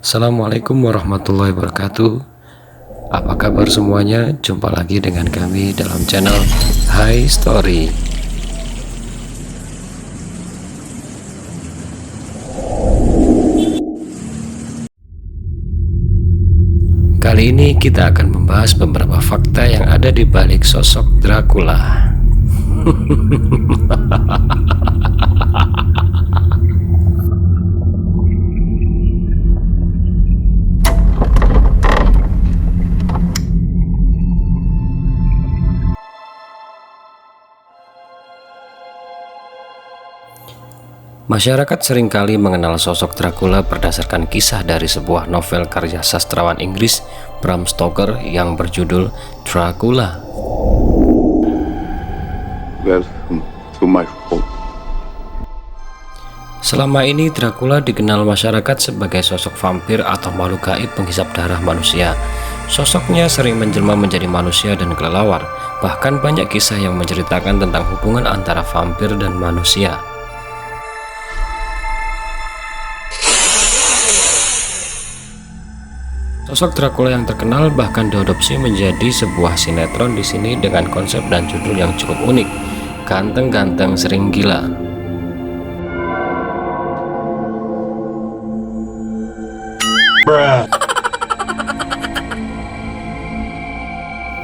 Assalamualaikum warahmatullahi wabarakatuh. Apa kabar semuanya? Jumpa lagi dengan kami dalam channel Hai Story. Kali ini kita akan membahas beberapa fakta yang ada di balik sosok Dracula. Masyarakat seringkali mengenal sosok Dracula berdasarkan kisah dari sebuah novel karya sastrawan Inggris Bram Stoker yang berjudul Dracula. Welcome to my home. Selama ini Dracula dikenal masyarakat sebagai sosok vampir atau makhluk gaib penghisap darah manusia. Sosoknya sering menjelma menjadi manusia dan kelelawar. Bahkan banyak kisah yang menceritakan tentang hubungan antara vampir dan manusia. Sosok Dracula yang terkenal bahkan diadopsi menjadi sebuah sinetron di sini dengan konsep dan judul yang cukup unik, Ganteng-ganteng sering gila.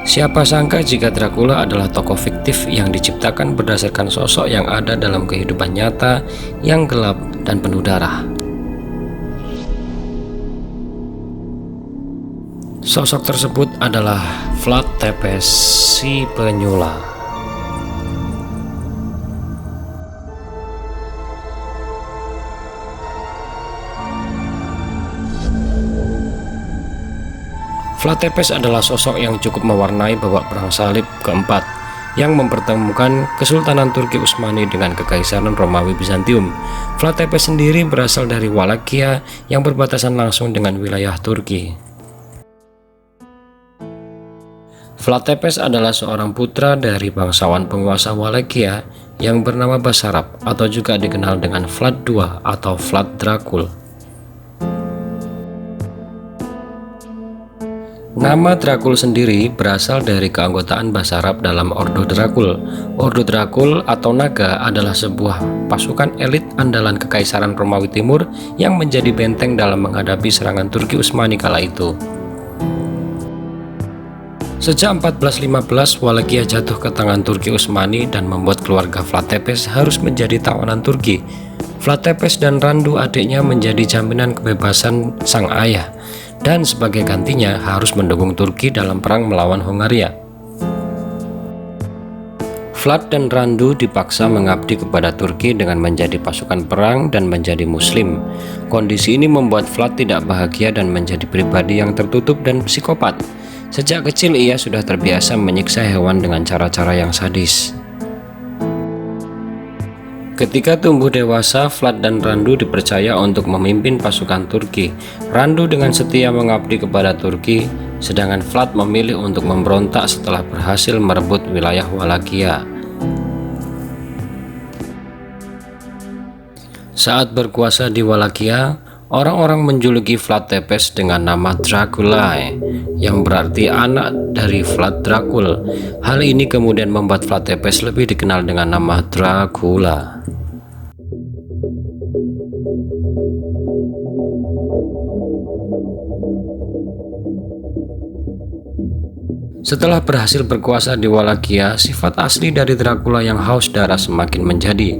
Siapa sangka jika Dracula adalah tokoh fiktif yang diciptakan berdasarkan sosok yang ada dalam kehidupan nyata yang gelap dan penuh darah. Sosok tersebut adalah Vlad Tepes si penyula. Vlad Tepes adalah sosok yang cukup mewarnai babak perang salib keempat yang mempertemukan Kesultanan Turki Utsmani dengan Kekaisaran Romawi Bizantium. Vlad Tepes sendiri berasal dari Wallachia yang berbatasan langsung dengan wilayah Turki. Vlad Tepes adalah seorang putra dari bangsawan penguasa Wallachia yang bernama Basarab atau juga dikenal dengan Vlad II atau Vlad Dracul. Nama Dracul sendiri berasal dari keanggotaan Basarab dalam Ordo Dracul. Ordo Dracul atau Naga adalah sebuah pasukan elit andalan Kekaisaran Romawi Timur yang menjadi benteng dalam menghadapi serangan Turki Utsmani kala itu. Sejak 1415, Wallachia jatuh ke tangan Turki Utsmani dan membuat keluarga Vlad Tepes harus menjadi tawanan Turki. Vlad Tepes dan Randu adiknya menjadi jaminan kebebasan sang ayah, dan sebagai gantinya harus mendukung Turki dalam perang melawan Hongaria. Vlad dan Randu dipaksa mengabdi kepada Turki dengan menjadi pasukan perang dan menjadi Muslim. Kondisi ini membuat Vlad tidak bahagia dan menjadi pribadi yang tertutup dan psikopat. Sejak kecil ia sudah terbiasa menyiksa hewan dengan cara-cara yang sadis. Ketika tumbuh dewasa, Vlad dan Randu dipercaya untuk memimpin pasukan Turki. Randu dengan setia mengabdi kepada Turki, sedangkan Vlad memilih untuk memberontak setelah berhasil merebut wilayah Wallachia. Saat berkuasa di Wallachia, orang-orang menjuluki Vlad Tepes dengan nama Dracula, yang berarti anak dari Vlad Dracul. Hal ini kemudian membuat Vlad Tepes lebih dikenal dengan nama Dracula. Setelah berhasil berkuasa di Wallachia, sifat asli dari Dracula yang haus darah semakin menjadi.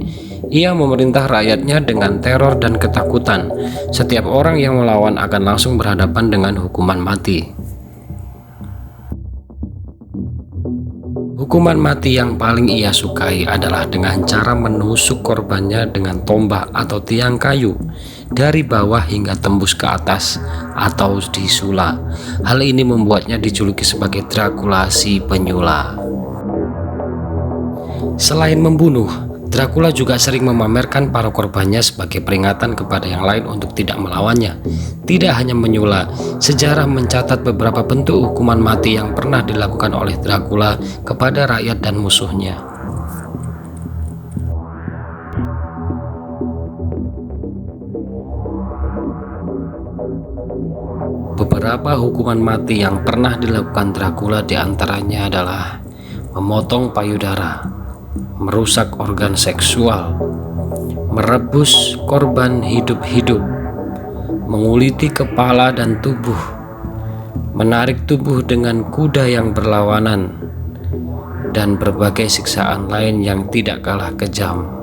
Ia memerintah rakyatnya dengan teror dan ketakutan. Setiap orang yang melawan akan langsung berhadapan dengan hukuman mati. Hukuman mati yang paling ia sukai adalah dengan cara menusuk korbannya dengan tombak atau tiang kayu dari bawah hingga tembus ke atas atau disula. Hal ini membuatnya dijuluki sebagai Dracula si penyula. Selain membunuh, Dracula juga sering memamerkan para korbannya sebagai peringatan kepada yang lain untuk tidak melawannya. Tidak hanya menyula, sejarah mencatat beberapa bentuk hukuman mati yang pernah dilakukan oleh Dracula kepada rakyat dan musuhnya. Beberapa hukuman mati yang pernah dilakukan Dracula diantaranya adalah memotong payudara, merusak organ seksual, merebus korban hidup-hidup, menguliti kepala dan tubuh, menarik tubuh dengan kuda yang berlawanan, dan berbagai siksaan lain yang tidak kalah kejam.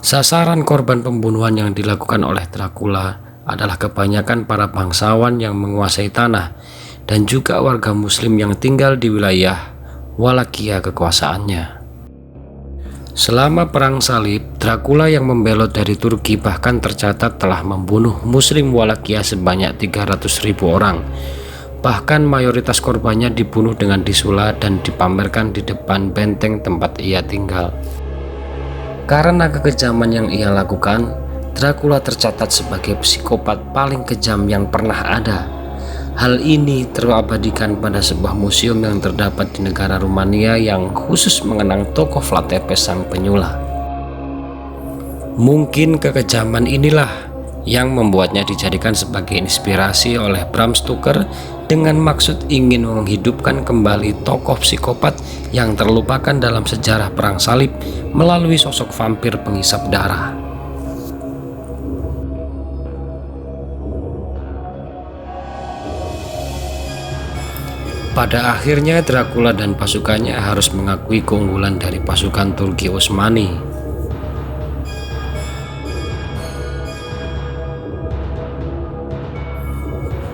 Sasaran korban pembunuhan yang dilakukan oleh Dracula adalah kebanyakan para bangsawan yang menguasai tanah dan juga warga muslim yang tinggal di wilayah Wallachia kekuasaannya. Selama perang salib, Dracula yang membelot dari Turki bahkan tercatat telah membunuh muslim Wallachia sebanyak 300.000 orang. Bahkan mayoritas korbannya dibunuh dengan disula dan dipamerkan di depan benteng tempat ia tinggal. Karena kekejaman yang ia lakukan, Dracula tercatat sebagai psikopat paling kejam yang pernah ada. Hal ini terabadikan pada sebuah museum yang terdapat di negara Rumania yang khusus mengenang tokoh Vlad Tepes sang penyulah. Mungkin kekejaman inilah yang membuatnya dijadikan sebagai inspirasi oleh Bram Stoker dengan maksud ingin menghidupkan kembali tokoh psikopat yang terlupakan dalam sejarah perang salib melalui sosok vampir penghisap darah. Pada akhirnya Dracula dan pasukannya harus mengakui keunggulan dari pasukan Turki Utsmani.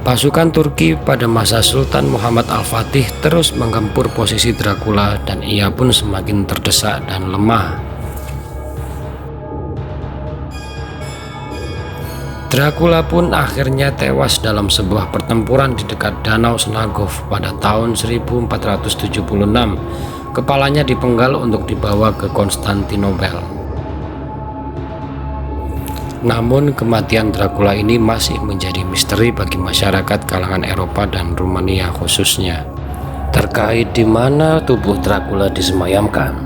Pasukan Turki pada masa Sultan Muhammad Al-Fatih terus menggempur posisi Dracula dan ia pun semakin terdesak dan lemah. Dracula pun akhirnya tewas dalam sebuah pertempuran di dekat Danau Snagov pada tahun 1476. Kepalanya dipenggal untuk dibawa ke Konstantinopel. Namun kematian Dracula ini masih menjadi misteri bagi masyarakat kalangan Eropa dan Rumania khususnya, terkait di mana tubuh Dracula disemayamkan.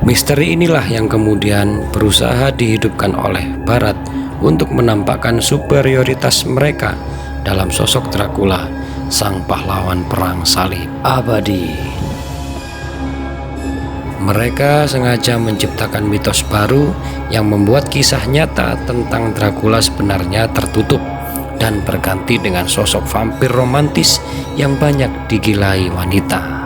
Misteri inilah yang kemudian berusaha dihidupkan oleh Barat untuk menampakkan superioritas mereka dalam sosok Dracula, sang pahlawan perang salib abadi. Mereka sengaja menciptakan mitos baru yang membuat kisah nyata tentang Dracula sebenarnya tertutup dan berganti dengan sosok vampir romantis yang banyak digilai wanita.